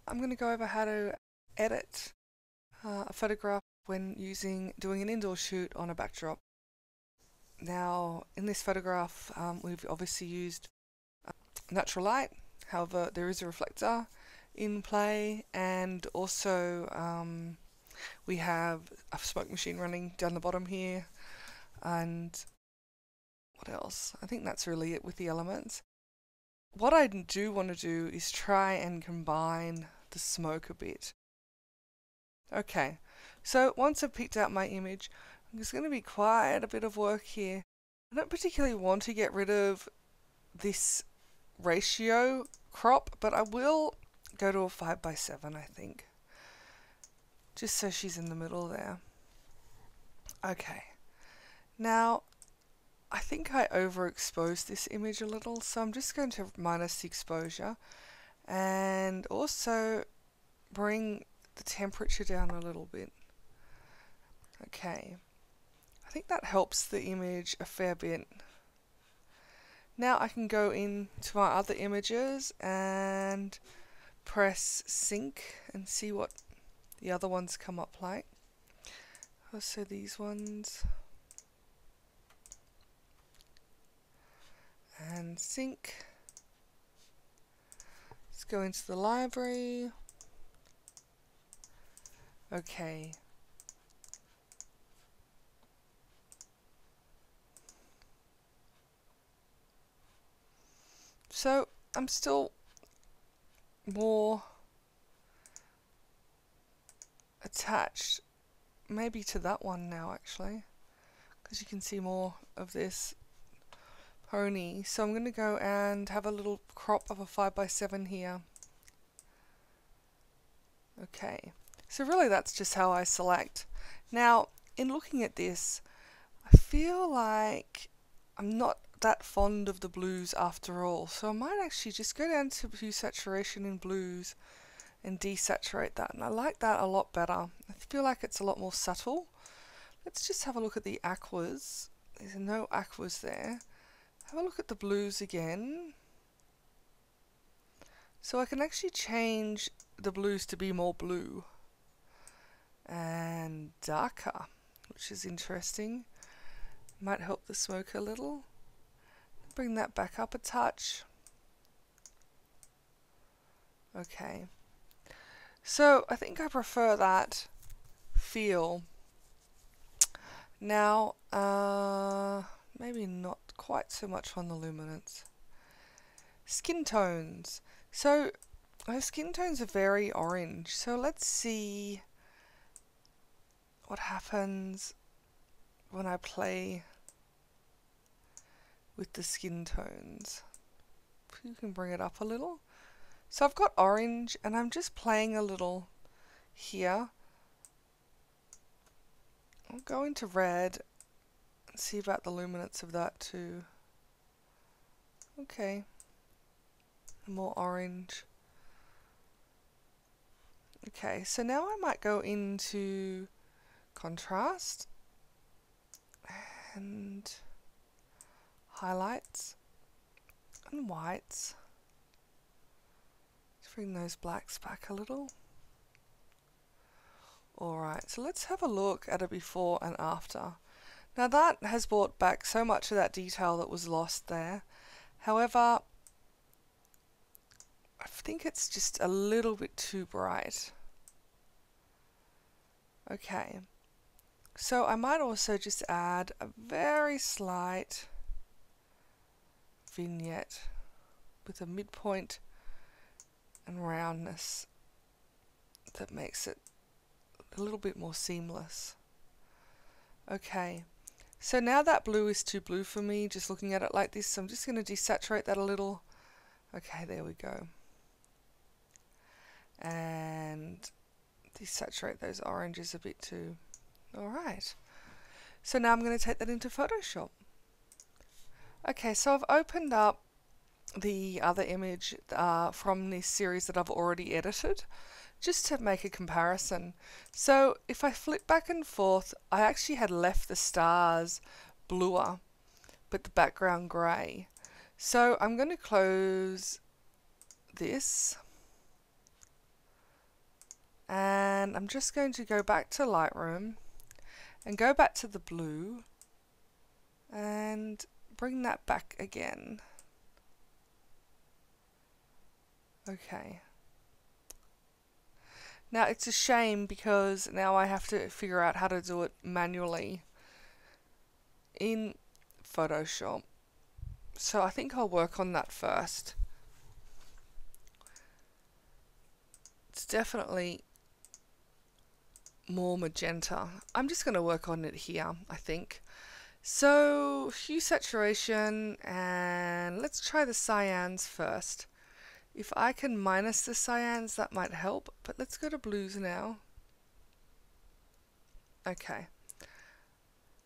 I'm going to go over how to edit a photograph when doing an indoor shoot on a backdrop. Now, in this photograph, we've obviously used natural light. However, there is a reflector in play, and also we have a smoke machine running down the bottom here. And what else? I think that's really it with the elements. What I do want to do is try and combine the smoke a bit. Okay, so once I've picked out my image, there's going to be quite a bit of work here. I don't particularly want to get rid of this ratio crop, but I will go to a 5:7, I think. Just so she's in the middle there. Okay. Now, I think I overexposed this image a little, so I'm just going to minus the exposure and also bring the temperature down a little bit. Okay. I think that helps the image a fair bit. Now I can go into my other images and press sync and see what the other ones come up like. Also these ones. And sync. Let's go into the library. Okay. So I'm still more attached maybe to that one now actually, because you can see more of this pony. So I'm going to go and have a little crop of a 5:7 here. Okay, so really that's just how I select. Now in looking at this, I feel like I'm not that fond of the blues after all, so I might actually just go down to hue saturation in blues and desaturate that, and I like that a lot better. I feel like it's a lot more subtle. Let's just have a look at the aquas. There's no aquas there. Have a look at the blues again. So I can actually change the blues to be more blue and darker, which is interesting. Might help the smoke a little. Bring that back up a touch. Okay. So I think I prefer that feel. Now, maybe not quite so much on the luminance. Skin tones. So her skin tones are very orange. So let's see what happens when I play with the skin tones. You can bring it up a little. So I've got orange and I'm just playing a little here. I'll go into red and see about the luminance of that too. Okay. More orange. Okay, so now I might go into contrast and highlights and whites. Let's bring those blacks back a little. Alright, so let's have a look at a before and after. Now that has brought back so much of that detail that was lost there. However, I think it's just a little bit too bright. Okay, so I might also just add a very slight vignette with a midpoint and roundness that makes it a little bit more seamless. Okay, so now that blue is too blue for me, just looking at it like this, so I'm just going to desaturate that a little. Okay, there we go. And desaturate those oranges a bit too. Alright, so now I'm going to take that into Photoshop. Okay, so I've opened up the other image from this series that I've already edited, just to make a comparison. So if I flip back and forth, I actually had left the stars bluer, but the background grey. So I'm going to close this And I'm just going to go back to Lightroom and go back to the blue and bring that back again. Okay. Now it's a shame because now I have to figure out how to do it manually in Photoshop. So I think I'll work on that first. It's definitely more magenta. I'm just going to work on it here, I think. So hue saturation, and let's try the cyans first. If I can minus the cyans, that might help, but let's go to blues now. Okay.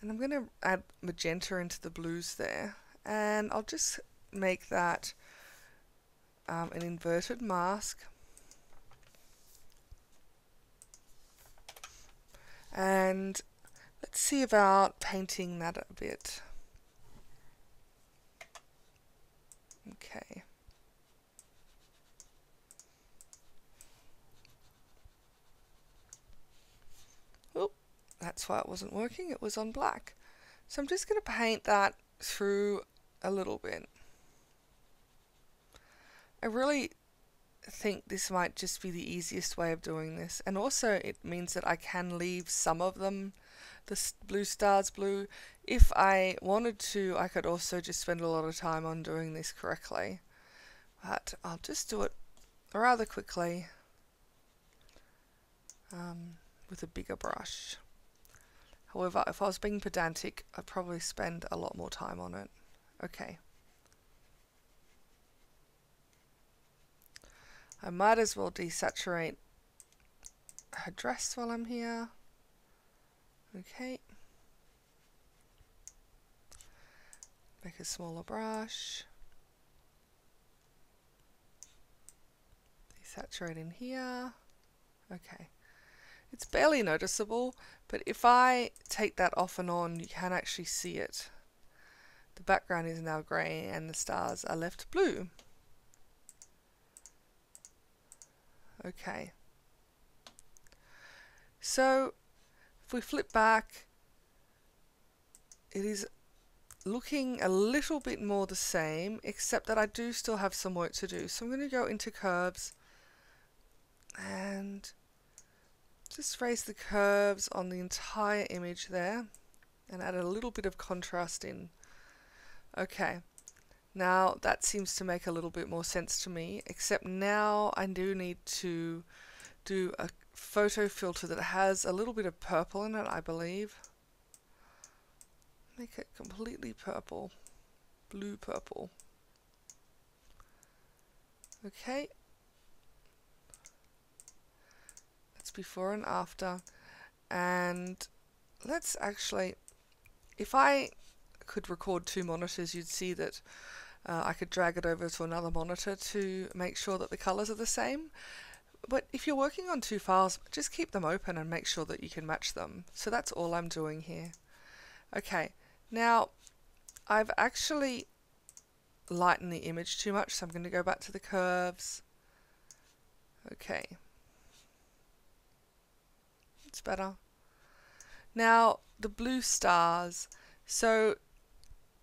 And I'm going to add magenta into the blues there, and I'll just make that an inverted mask. And let's see about painting that a bit. Okay. Oh, that's why it wasn't working. It was on black. So I'm just going to paint that through a little bit. I really think this might just be the easiest way of doing this, and also it means that I can leave some of them, the blue stars blue. If I wanted to, I could also just spend a lot of time on doing this correctly, but I'll just do it rather quickly with a bigger brush. However, if I was being pedantic, I'd probably spend a lot more time on it. Okay. I might as well desaturate her dress while I'm here. Okay. Make a smaller brush. Desaturate in here. Okay. It's barely noticeable, but if I take that off and on, you can actually see it. The background is now grey and the stars are left blue. Okay. So if we flip back, it is looking a little bit more the same, except that I do still have some work to do. So I'm going to go into curves and just raise the curves on the entire image there and add a little bit of contrast in. Okay. Now that seems to make a little bit more sense to me, except now I do need to do a photo filter that has a little bit of purple in it, I believe. Make it completely purple, blue purple. Okay. That's before and after. And let's actually, if I could record two monitors, you'd see that I could drag it over to another monitor to make sure that the colors are the same. But if you're working on two files, just keep them open and make sure that you can match them. So that's all I'm doing here. Okay, now I've actually lightened the image too much, so I'm going to go back to the curves. Okay. It's better. Now, the blue stars. So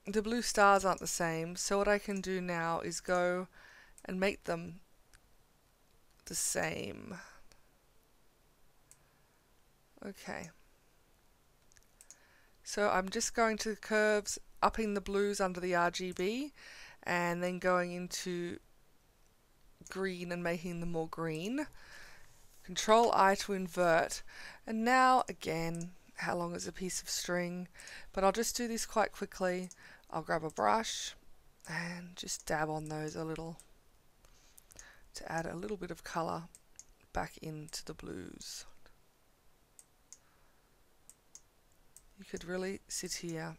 the blue stars aren't the same, so what I can do now is go and make them the same. Okay. So I'm just going to the curves, upping the blues under the RGB, and then going into green and making them more green. Control I to invert. And now again, how long is a piece of string? But I'll just do this quite quickly. I'll grab a brush and just dab on those a little to add a little bit of color back into the blues. You could really sit here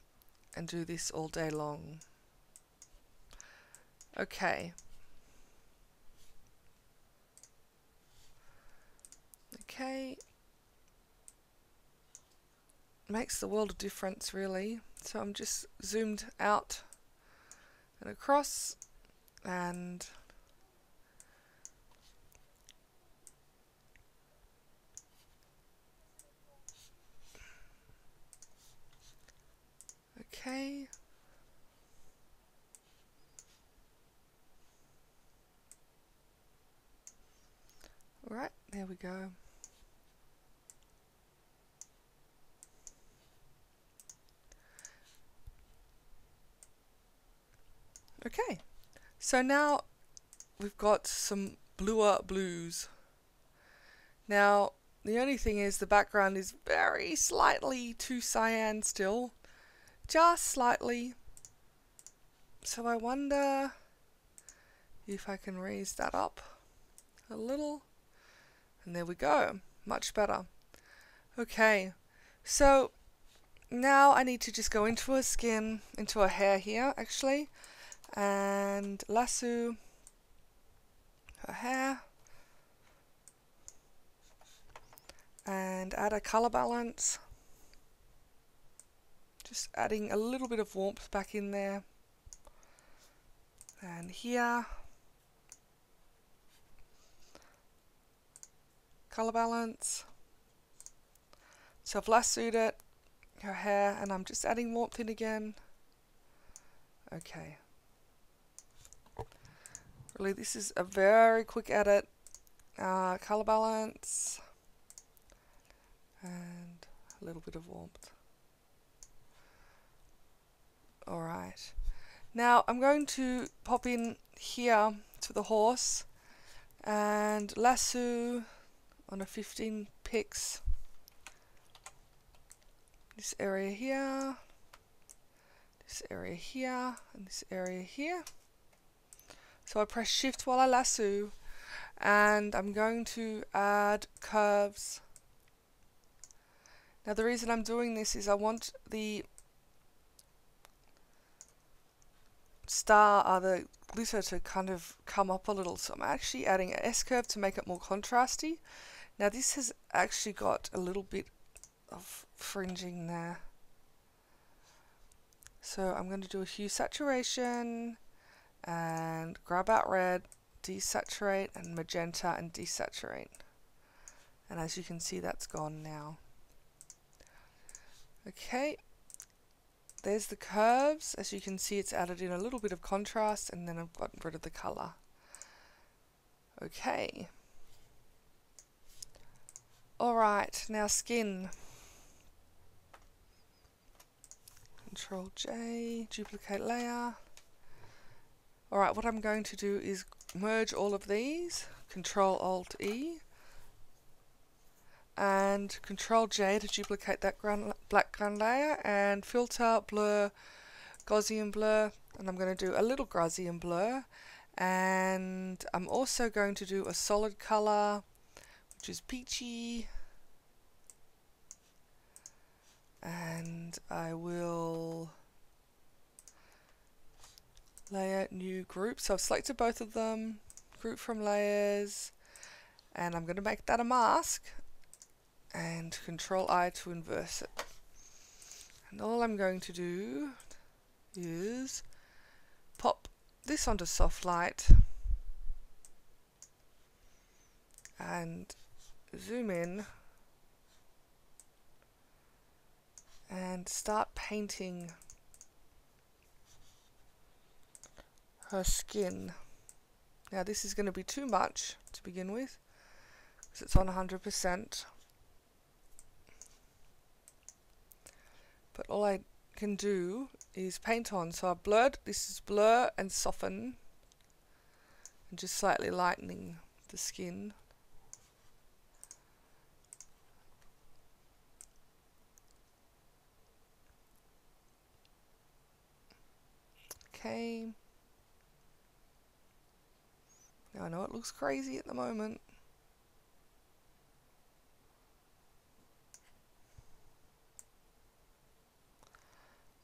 and do this all day long. Okay. Okay. Makes the world of difference, really. So I'm just zoomed out and across, and Alright, there we go. Okay, so now we've got some bluer blues. Now, the only thing is the background is very slightly too cyan still, just slightly. So I wonder if I can raise that up a little. And there we go, much better. Okay, so now I need to just go into her skin, into her hair here actually, and lasso her hair and add a color balance, just adding a little bit of warmth back in there, and here color balance. So I've lassoed it, her hair, and I'm just adding warmth in again. Okay, really this is a very quick edit. Color balance and a little bit of warmth. Alright, now I'm going to pop in here to the horse and lasso on a 15 pix this area here, this area here, and this area here. So I press shift while I lasso, and I'm going to add curves. Now the reason I'm doing this is I want the the glitter to kind of come up a little, so I'm actually adding an S curve to make it more contrasty. Now this has actually got a little bit of fringing there, so I'm going to do a hue saturation and grab out red, desaturate, and magenta and desaturate, and as you can see that's gone now. Okay, there's the curves. As you can see, it's added in a little bit of contrast, and then I've gotten rid of the color. Okay. Alright, now skin. Control J, duplicate layer. Alright, what I'm going to do is merge all of these. Control Alt E. And Control J to duplicate that background layer, and filter, blur, Gaussian blur, and I'm going to do a little Gaussian blur, and I'm also going to do a solid color which is peachy, and I will layer new group. So I've selected both of them, group from layers, and I'm going to make that a mask, and Control I to inverse it. And all I'm going to do is pop this onto soft light and zoom in and start painting her skin. Now this is going to be too much to begin with because it's on 100%. But all I can do is paint on. So I've blurred, this is blur and soften, and just slightly lightening the skin. Okay. Now I know it looks crazy at the moment.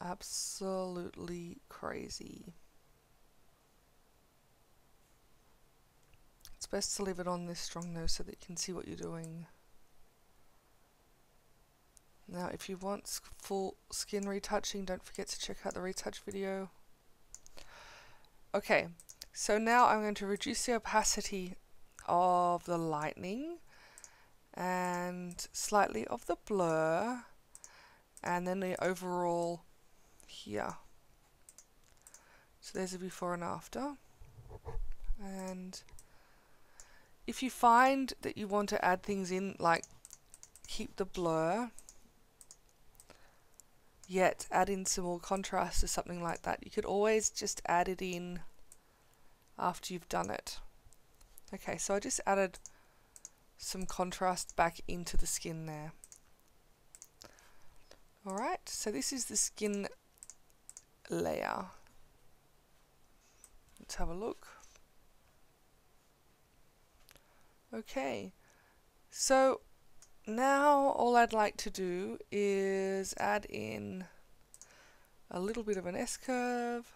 Absolutely crazy. It's best to leave it on this strong though so that you can see what you're doing. Now if you want full skin retouching, don't forget to check out the retouch video. Okay, so now I'm going to reduce the opacity of the lightning and slightly of the blur, and then the overall here. So there's a before and after. And If you find that you want to add things in, like keep the blur, yet add in some more contrast or something like that, you could always just add it in after you've done it. Okay, so I just added some contrast back into the skin there. Alright, so this is the skin layer. Let's have a look. Okay, so now all I'd like to do is add in a little bit of an S-curve.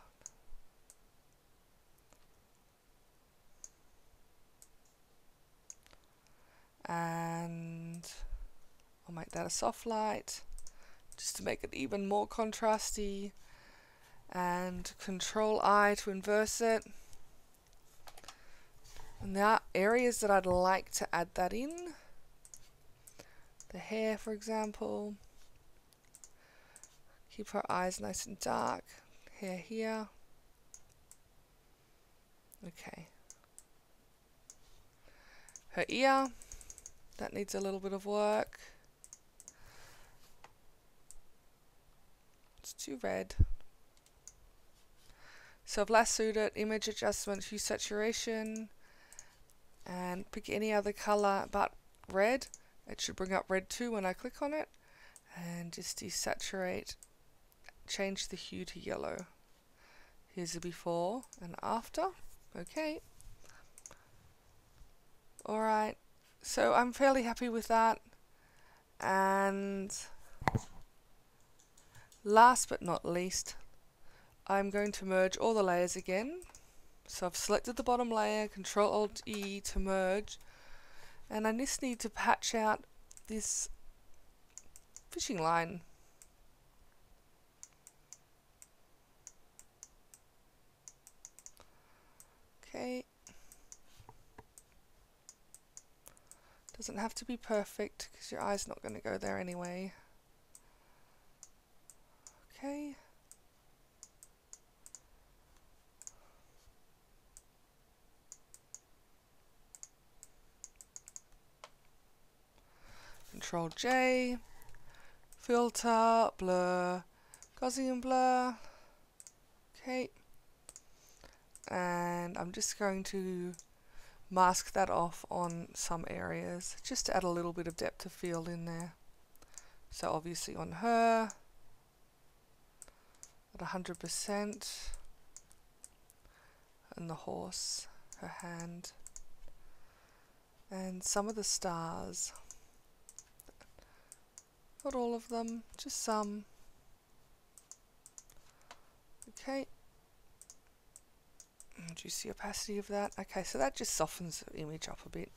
And I'll make that a soft light just to make it even more contrasty. And Control I to inverse it. And there are areas that I'd like to add that in. The hair, for example. Keep her eyes nice and dark. Hair here. Okay. Her ear. That needs a little bit of work. It's too red. So I've lassoed it, image adjustment, hue saturation, and pick any other color but red. It should bring up red too when I click on it. And just desaturate, change the hue to yellow. Here's the before and after. Okay. Alright, so I'm fairly happy with that. And last but not least, I'm going to merge all the layers again. So I've selected the bottom layer, Control Alt E to merge, and I just need to patch out this fishing line. Okay. Doesn't have to be perfect because your eye's not going to go there anyway. Okay. Control J, filter, blur, Gaussian blur. Okay. And I'm just going to mask that off on some areas just to add a little bit of depth of field in there. So obviously on her at 100%, and the horse, her hand, and some of the stars. Not all of them, just some. Okay. Reduce the opacity of that. Okay, so that just softens the image up a bit.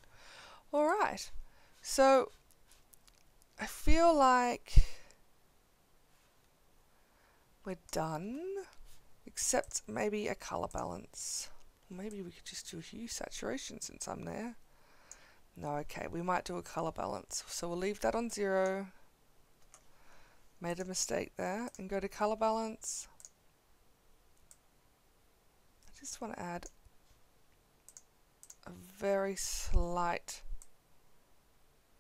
Alright, so I feel like we're done, except maybe a color balance. Maybe we could just do a hue saturation since I'm there. No, okay, we might do a color balance. So we'll leave that on 0. Made a mistake there, and go to color balance. I just want to add a very slight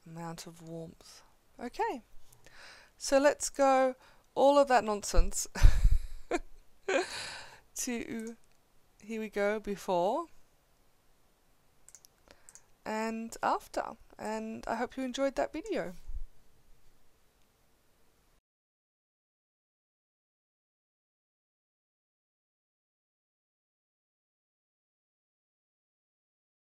amount of warmth. Okay, so let's go all of that nonsense to, here we go, before and after. And I hope you enjoyed that video.